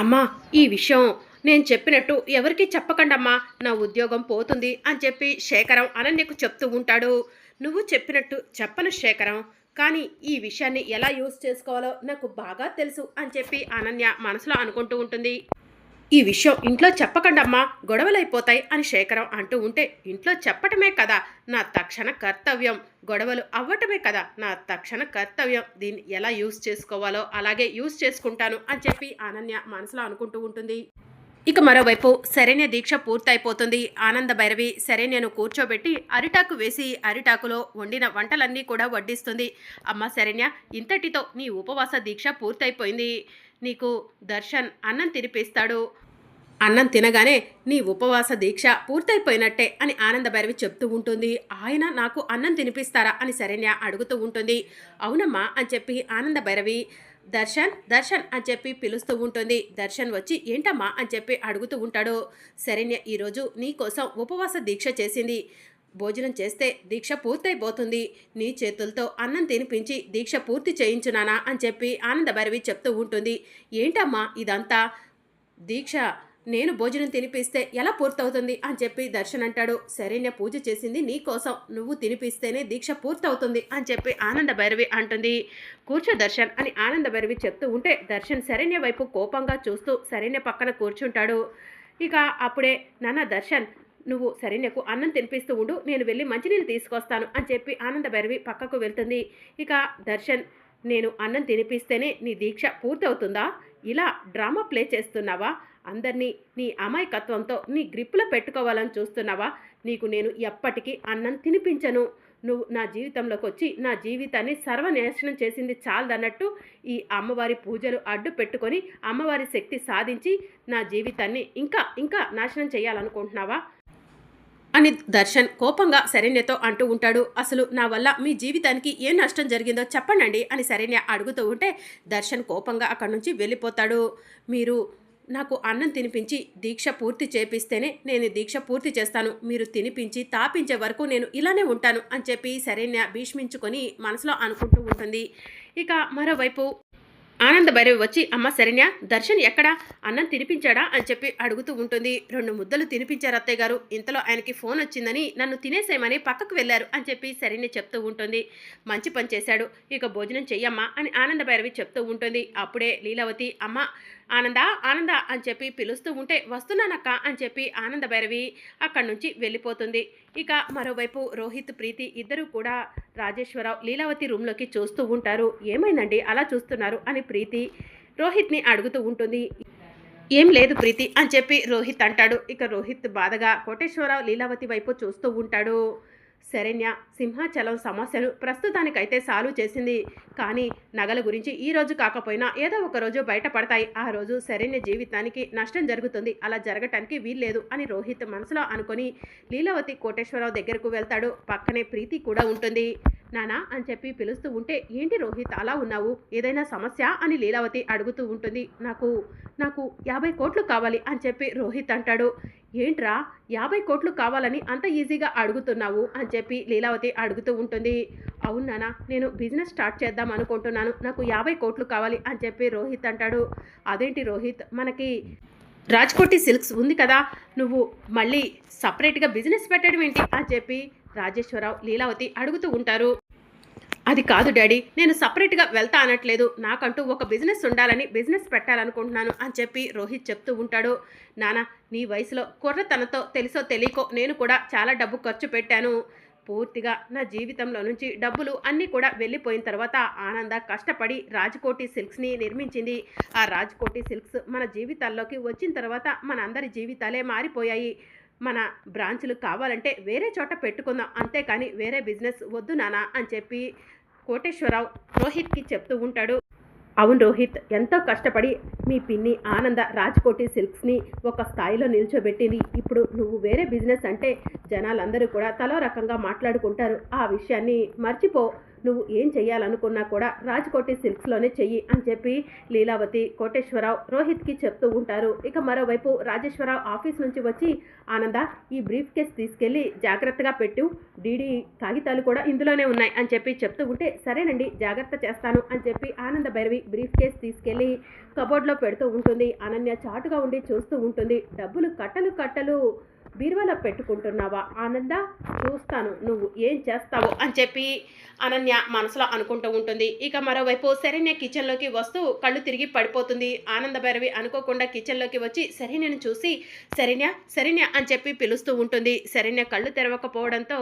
అమ్మా, ఈ విషయం నేను చెప్పినట్టు ఎవరికీ చెప్పకండమ్మా, నా ఉద్యోగం పోతుంది అని చెప్పి శేఖరం అనన్యకు చెప్తూ ఉంటాడు. నువ్వు చెప్పినట్టు చెప్పను శేఖరం, కానీ ఈ విషయాన్ని ఎలా యూజ్ చేసుకోవాలో నాకు బాగా తెలుసు అని చెప్పి అనన్య మనసులో అనుకుంటూ ఉంటుంది. ఈ విషయం ఇంట్లో చెప్పకండమ్మా, గొడవలైపోతాయి అని శేఖరం అంటూ ఉంటే, ఇంట్లో చెప్పటమే కదా నా తక్షణ కర్తవ్యం, గొడవలు అవ్వటమే కదా నా తక్షణ కర్తవ్యం, దీన్ని ఎలా యూజ్ చేసుకోవాలో అలాగే యూజ్ చేసుకుంటాను అని చెప్పి అనన్య మనసులో అనుకుంటూ ఉంటుంది. ఇక మరోవైపు శరణ్య దీక్ష పూర్తయిపోతుంది. ఆనంద భైరవి శరణ్యను కూర్చోబెట్టి అరిటాకు వేసి అరిటాకులో వండిన వంటలన్నీ కూడా వడ్డిస్తుంది. అమ్మ శరణ్య, ఇంతటితో నీ ఉపవాస దీక్ష పూర్తయిపోయింది. నీకు దర్శన్ అన్నం తినిపిస్తాడు. అన్నం తినగానే నీ ఉపవాస దీక్ష పూర్తయిపోయినట్టే అని ఆనంద భైరవి చెప్తూ ఉంటుంది. ఆయన నాకు అన్నం తినిపిస్తారా అని శరణ్య అడుగుతూ ఉంటుంది. అవునమ్మా అని చెప్పి ఆనంద భైరవి దర్శన్ దర్శన్ అని చెప్పి పిలుస్తూ ఉంటుంది. దర్శన్ వచ్చి ఏంటమ్మా అని చెప్పి అడుగుతూ ఉంటాడు. శరణ్య ఈరోజు నీ కోసం ఉపవాస దీక్ష చేసింది. భోజనం చేస్తే దీక్ష పూర్తయిపోతుంది. నీ చేతులతో అన్నం తినిపించి దీక్ష పూర్తి చేయించునానా అని చెప్పి ఆనంద భైరవి చెప్తూ ఉంటుంది. ఏంటమ్మా ఇదంతా? దీక్ష నేను భోజనం తినిపిస్తే ఎలా పూర్తవుతుంది అని చెప్పి దర్శన్ అంటాడు. శరణ్య పూజ చేసింది నీ కోసం, నువ్వు తినిపిస్తేనే దీక్ష పూర్తవుతుంది అని చెప్పి ఆనంద భైరవి అంటుంది. కూర్చో దర్శన్ అని ఆనంద భైరవి చెప్తూ ఉంటే దర్శన్ శరణ్య వైపు కోపంగా చూస్తూ శరణ్య పక్కన కూర్చుంటాడు. ఇక అప్పుడే నాన్న దర్శన్, నువ్వు శరణ్యకు అన్నం తినిపిస్తూ ఉండు, నేను వెళ్ళి మంచినీళ్ళు తీసుకొస్తాను అని చెప్పి ఆనంద భైరవి పక్కకు వెళ్తుంది. ఇక దర్శన్, నేను అన్నం తినిపిస్తేనే నీ దీక్ష పూర్తవుతుందా? ఇలా డ్రామా ప్లే చేస్తున్నావా? అందరినీ నీ అమాయకత్వంతో నీ గ్రిప్పులో పెట్టుకోవాలని చూస్తున్నావా? నీకు నేను ఎప్పటికీ అన్నం తినిపించను. నువ్వు నా జీవితంలోకి వచ్చి నా జీవితాన్ని సర్వనాశనం చేసింది చాలదన్నట్టు ఈ అమ్మవారి పూజలు అడ్డు పెట్టుకొని అమ్మవారి శక్తి సాధించి నా జీవితాన్ని ఇంకా ఇంకా నాశనం చేయాలనుకుంటున్నావా అని దర్శన్ కోపంగా శరణ్యతో అంటూ ఉంటాడు. అసలు నా వల్ల మీ జీవితానికి ఏం నష్టం జరిగిందో చెప్పండి అని శరణ్య అడుగుతూ ఉంటే దర్శన్ కోపంగా అక్కడి నుంచి వెళ్ళిపోతాడు. మీరు నాకు అన్నం తినిపించి దీక్ష పూర్తి చేపిస్తేనే నేను దీక్ష పూర్తి చేస్తాను, మీరు తినిపించి తాపించే వరకు నేను ఇలానే ఉంటాను అని చెప్పి శరణ్య భీష్మించుకొని మనసులో అనుకుంటూ ఉంటుంది. ఇక మరోవైపు ఆనంద భైరవి వచ్చి అమ్మ శరణ్య, దర్శన్ ఎక్కడా, అన్నం తినిపించాడా అని చెప్పి అడుగుతూ ఉంటుంది. 2 ముద్దలు తినిపించారు అత్తయ్య గారు, ఇంతలో ఆయనకి ఫోన్ వచ్చిందని నన్ను తినేసేయమని పక్కకు వెళ్ళారు అని చెప్పి శరణ్య చెప్తూ ఉంటుంది. మంచి పని చేశాడు, ఇక భోజనం చెయ్యమ్మా అని ఆనంద భైరవి చెప్తూ ఉంటుంది. అప్పుడే లీలావతి అమ్మ ఆనంద ఆనంద అని చెప్పి పిలుస్తూ ఉంటే వస్తున్నానక్క అని చెప్పి ఆనంద భైరవి అక్కడి నుంచి వెళ్ళిపోతుంది. ఇక మరోవైపు రోహిత్ ప్రీతి ఇద్దరు కూడా రాజేశ్వరరావు లీలావతి రూమ్లోకి చూస్తూ ఉంటారు. ఏమైందండి అలా చూస్తున్నారు అని ప్రీతి రోహిత్ని అడుగుతూ ఉంటుంది. ఏం లేదు ప్రీతి అని చెప్పి రోహిత్ అంటాడు. ఇక రోహిత్ బాధగా కోటేశ్వరరావు లీలావతి వైపు చూస్తూ ఉంటాడు. శరణ్య సింహాచలం సమస్యను ప్రస్తుతానికైతే సాల్వ్ చేసింది, కానీ నగల గురించి ఈ రోజు కాకపోయినా ఏదో ఒక రోజు బయటపడతాయి. ఆ రోజు శరణ్య జీవితానికి నష్టం జరుగుతుంది, అలా జరగటానికి వీల్లేదు అని రోహిత్ మనసులో అనుకొని లీలావతి కోటేశ్వరరావు దగ్గరకు వెళ్తాడు. పక్కనే ప్రీతి కూడా ఉంటుంది. నానా అని చెప్పి పిలుస్తూ ఉంటే ఏంటి రోహిత్ అలా ఉన్నావు, ఏదైనా సమస్య అని లీలావతి అడుగుతూ ఉంటుంది. నాకు నాకు 50 కోట్లు కావాలి అని చెప్పి రోహిత్ అంటాడు. ఏంట్రా 50 కోట్లు కావాలని అంత ఈజీగా అడుగుతున్నావు అని చెప్పి లీలావతి అడుగుతూ ఉంటుంది. అవును నాన్న, నేను బిజినెస్ స్టార్ట్ చేద్దాం అనుకుంటున్నాను, నాకు 50 కోట్లు కావాలి అని చెప్పి రోహిత్ అంటాడు. అదేంటి రోహిత్, మనకి రాజ్కోటి సిల్క్స్ ఉంది కదా, నువ్వు మళ్ళీ సపరేట్గా బిజినెస్ పెట్టడం ఏంటి అని చెప్పి రాజేశ్వరరావు లీలావతి అడుగుతూ ఉంటారు. అది కాదు డాడీ, నేను సపరేట్గా వెళ్తా అనట్లేదు, నాకంటూ ఒక బిజినెస్ ఉండాలని బిజినెస్ పెట్టాలనుకుంటున్నాను అని చెప్పి రోహిత్ చెప్తూ ఉంటాడు. నాన్న, నీ వయసులో కుర్రతనంతో తెలుసో తెలియకో నేను కూడా చాలా డబ్బు ఖర్చు పెట్టాను. పూర్తిగా నా జీవితంలో నుంచి డబ్బులు అన్నీ కూడా వెళ్ళిపోయిన తర్వాత ఆనంద కష్టపడి రాజ్కోటి సిల్క్స్ని నిర్మించింది. ఆ రాజ్కోటి సిల్క్స్ మన జీవితాల్లోకి వచ్చిన తర్వాత మన అందరి జీవితాలే మారిపోయాయి. మన బ్రాంచులు కావాలంటే వేరే చోట పెట్టుకుందాం, అంతేకాని వేరే బిజినెస్ వద్దు నానా అని చెప్పి కోటేశ్వరరావు రోహిత్కి చెప్తూ ఉంటాడు. అవును రోహిత్, ఎంతో కష్టపడి మీ పిన్ని ఆనంద రాజ్కోటి సిల్క్స్ని ఒక స్థాయిలో నిల్చోబెట్టింది. ఇప్పుడు నువ్వు వేరే బిజినెస్ అంటే జనాలందరూ కూడా తలో రకంగా మాట్లాడుకుంటారు. ఆ విషయాన్ని మర్చిపో. నువ్వు ఏం చెయ్యాలనుకున్నా కూడా రాజ్కోటి సిల్క్స్లోనే చెయ్యి అని చెప్పి లీలావతి, కోటేశ్వరరావు రోహిత్కి చెప్తూ ఉంటారు. ఇక మరోవైపు రాజేశ్వరరావు ఆఫీస్ నుంచి వచ్చి, ఆనంద ఈ బ్రీఫ్ కేస్ తీసుకెళ్ళి జాగ్రత్తగా పెట్టు, డీడీ కాగితాలు కూడా ఇందులోనే ఉన్నాయి అని చెప్పి చెప్తూ ఉంటే, సరేనండి జాగ్రత్త చేస్తాను అని చెప్పి ఆనంద భైరవి బ్రీఫ్ కేస్ తీసుకెళ్ళి కబోర్డ్లో పెడుతూ ఉంటుంది. అనన్య చాటుగా ఉండి చూస్తూ ఉంటుంది. డబ్బులు కట్టలు కట్టలు బీరువాలో పెట్టుకుంటున్నావా ఆనంద, చూస్తాను నువ్వు ఏం చేస్తావో అని చెప్పి అనన్య మనసులో అనుకుంటూ ఉంటుంది. ఇక మరోవైపు శరణ్య కిచెన్లోకి వస్తూ కళ్ళు తిరిగి పడిపోతుంది. ఆనంద భైరవి అనుకోకుండా కిచెన్లోకి వచ్చి శరణ్యను చూసి శరణ్య శరణ్య అని చెప్పి పిలుస్తూ ఉంటుంది. శరణ్య కళ్ళు తెరవకపోవడంతో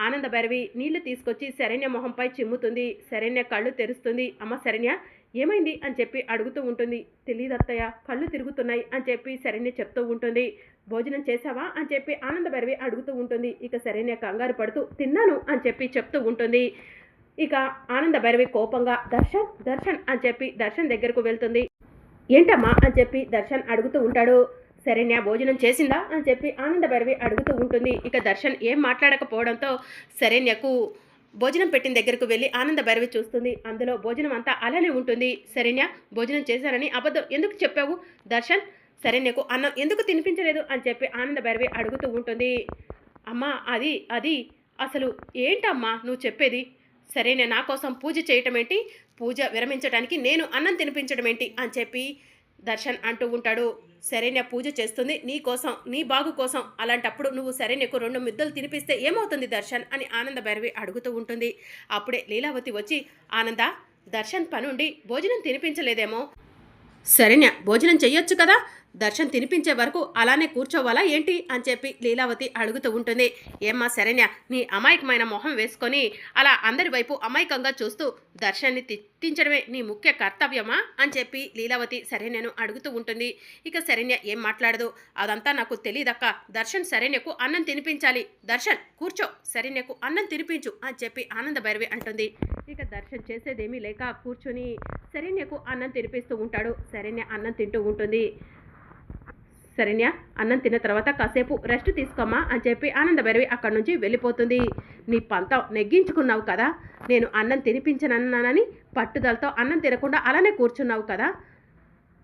ఆనంద భైరవి నీళ్లు తీసుకొచ్చి శరణ్య మొహంపై చిమ్ముతుంది. శరణ్య కళ్ళు తెరుస్తుంది. అమ్మ శరణ్య ఏమైంది అని చెప్పి అడుగుతూ ఉంటుంది. తెలీదత్తయ్య, కళ్ళు తిరుగుతున్నాయి అని చెప్పి శరణ్య చెప్తూ ఉంటుంది. భోజనం చేశావా అని చెప్పి ఆనంద భైరవి అడుగుతూ ఉంటుంది. ఇక శరణ్య కంగారు పడుతూ తిన్నాను అని చెప్పి చెప్తూ ఉంటుంది. ఇక ఆనంద భైరవి కోపంగా దర్శన్ దర్శన్ అని చెప్పి దర్శన్ దగ్గరకు వెళ్తుంది. ఏంటమ్మా అని చెప్పి దర్శన్ అడుగుతూ ఉంటాడు. శరణ్య భోజనం చేసిందా అని చెప్పి ఆనంద భైరవి అడుగుతూ ఉంటుంది. ఇక దర్శన్ ఏం మాట్లాడకపోవడంతో శరణ్యకు భోజనం పెట్టిన దగ్గరకు వెళ్ళి ఆనంద భైరవి చూస్తుంది. అందులో భోజనం అంతా అలానే ఉంటుంది. శరణ్య భోజనం చేశానని అబద్ధం ఎందుకు చెప్పావు? దర్శన్ శరణ్యకు అన్నం ఎందుకు తినిపించలేదు అని చెప్పి ఆనంద భైరవి అడుగుతూ ఉంటుంది. అమ్మా అది అసలు ఏంటమ్మా నువ్వు చెప్పేది? శరణ్య నా కోసం పూజ చేయటం ఏంటి, పూజ విరమించడానికి నేను అన్నం తినిపించడం ఏంటి అని చెప్పి దర్శన్ అంటూ ఉంటాడు. శరణ్య పూజ చేస్తుంది నీ కోసం, నీ బాగు కోసం, అలాంటప్పుడు నువ్వు శరణ్యకు 2 ముద్దలు తినిపిస్తే ఏమవుతుంది దర్శన్ అని ఆనంద భైరవి అడుగుతూ ఉంటుంది. అప్పుడే లీలావతి వచ్చి, ఆనంద దర్శన్ పనుండి భోజనం తినిపించలేదేమో, శరణ్య భోజనం చెయ్యొచ్చు కదా, దర్శన్ తినిపించే వరకు అలానే కూర్చోవాలా ఏంటి అని చెప్పి లీలావతి అడుగుతూ ఉంటుంది. ఏమ్మా శరణ్య, నీ అమాయకమైన మొహం వేసుకొని అలా అందరి వైపు అమాయకంగా చూస్తూ దర్శన్ని తిట్టించడమే నీ ముఖ్య కర్తవ్యమా అని చెప్పి లీలావతి శరణ్యను అడుగుతూ ఉంటుంది. ఇక శరణ్య ఏం మాట్లాడదు. అదంతా నాకు తెలియదక్క, దర్శన్ శరణ్యకు అన్నం తినిపించాలి, దర్శన్ కూర్చో శరణ్యకు అన్నం తినిపించు అని చెప్పి ఆనంద భైరవి అంటుంది. ఇక దర్శన్ చేసేదేమీ లేక కూర్చొని శరణ్యకు అన్నం తినిపిస్తూ ఉంటాడు. శరణ్య అన్నం తింటూ ఉంటుంది. శరణ్య అన్నం తిన్న తర్వాత కాసేపు రెస్ట్ తీసుకోమ్మా అని చెప్పి ఆనంద భైరవి అక్కడి నుంచి వెళ్ళిపోతుంది. నీ పంతం నెగ్గించుకున్నావు కదా, నేను అన్నం తినిపించనన్నానని పట్టుదలతో అన్నం తినకుండా అలానే కూర్చున్నావు కదా,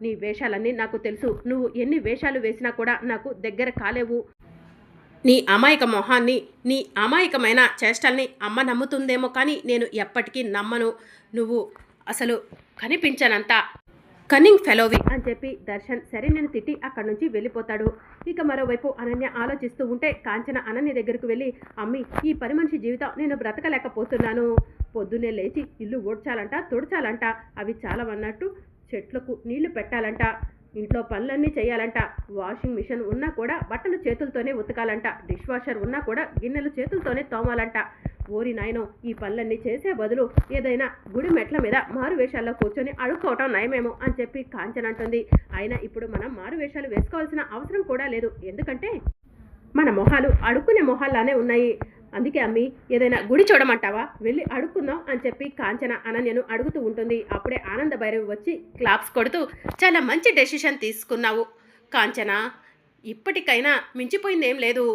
నీ వేషాలన్నీ నాకు తెలుసు, నువ్వు ఎన్ని వేషాలు వేసినా కూడా నాకు దగ్గర కాలేవు, నీ అమాయక మొహాన్ని, నీ అమాయకమైన చేష్టల్ని అమ్మ నమ్ముతుందేమో కానీ నేను ఎప్పటికీ నమ్మను, నువ్వు అసలు కనిపించనంత కన్నింగ్ ఫెలోవి అని చెప్పి దర్శన్ శరణ్యను తిట్టి అక్కడి నుంచి వెళ్ళిపోతాడు. ఇక మరోవైపు అనన్య ఆలోచిస్తూ ఉంటే కాంచన అనన్య దగ్గరకు వెళ్ళి, అమ్మి ఈ పని మనిషి జీవితం నేను బ్రతకలేకపోతున్నాను, పొద్దున్నే లేచి ఇల్లు ఊడ్చాలంట, తుడచాలంట, అవి చాలవన్నట్టు చెట్లకు నీళ్లు పెట్టాలంట, ఇంట్లో పనులన్నీ చేయాలంట, వాషింగ్ మిషన్ ఉన్నా కూడా బట్టలు చేతులతోనే ఉతకాలంట, డిష్ వాషర్ ఉన్నా కూడా గిన్నెలు చేతులతోనే తోమాలంట, ఓరి నాయనో ఈ పనులన్నీ చేసే బదులు ఏదైనా గుడి మెట్ల మీద మారు వేషాల్లో కూర్చొని అడుక్కోవటం నయమేమో అని చెప్పి కాంచన అంటుంది. అయినా ఇప్పుడు మనం మారు వేషాలు వేసుకోవాల్సిన అవసరం కూడా లేదు, ఎందుకంటే మన మొహాలు అడుక్కునే మొహాల్లానే ఉన్నాయి, అందుకే అమ్మి ఏదైనా గుడి చూడమంటావా, వెళ్ళి అడుక్కుందాం అని చెప్పి కాంచన అనన్యను అడుగుతూ ఉంటుంది. అప్పుడే ఆనంద భైరవి వచ్చి క్లాప్స్ కొడుతూ, చాలా మంచి డెసిషన్ తీసుకున్నావు కాంచన, ఇప్పటికైనా మించిపోయిందేం లేదు,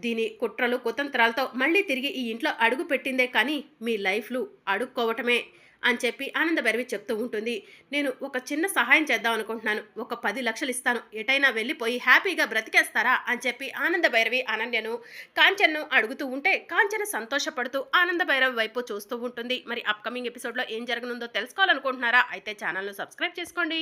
దీని కుట్రలు కుతంత్రాలతో మళ్ళీ తిరిగి ఈ ఇంట్లో అడుగు పెట్టిందే కానీ మీ లైఫ్లు అడుక్కోవటమే అని చెప్పి ఆనంద భైరవి చెప్తూ ఉంటుంది. నేను ఒక చిన్న సహాయం చేద్దాం అనుకుంటున్నాను, ఒక 10 లక్షలు ఇస్తాను, ఎటైనా వెళ్ళిపోయి హ్యాపీగా బ్రతికేస్తారా అని చెప్పి ఆనంద భైరవి అనన్యను కాంచన్ను అడుగుతూ ఉంటే కాంచన సంతోషపడుతూ ఆనంద భైరవి వైపు చూస్తూ ఉంటుంది. మరి అప్కమింగ్ ఎపిసోడ్లో ఏం జరగనుందో తెలుసుకోవాలనుకుంటున్నారా? అయితే ఛానల్ను సబ్స్క్రైబ్ చేసుకోండి.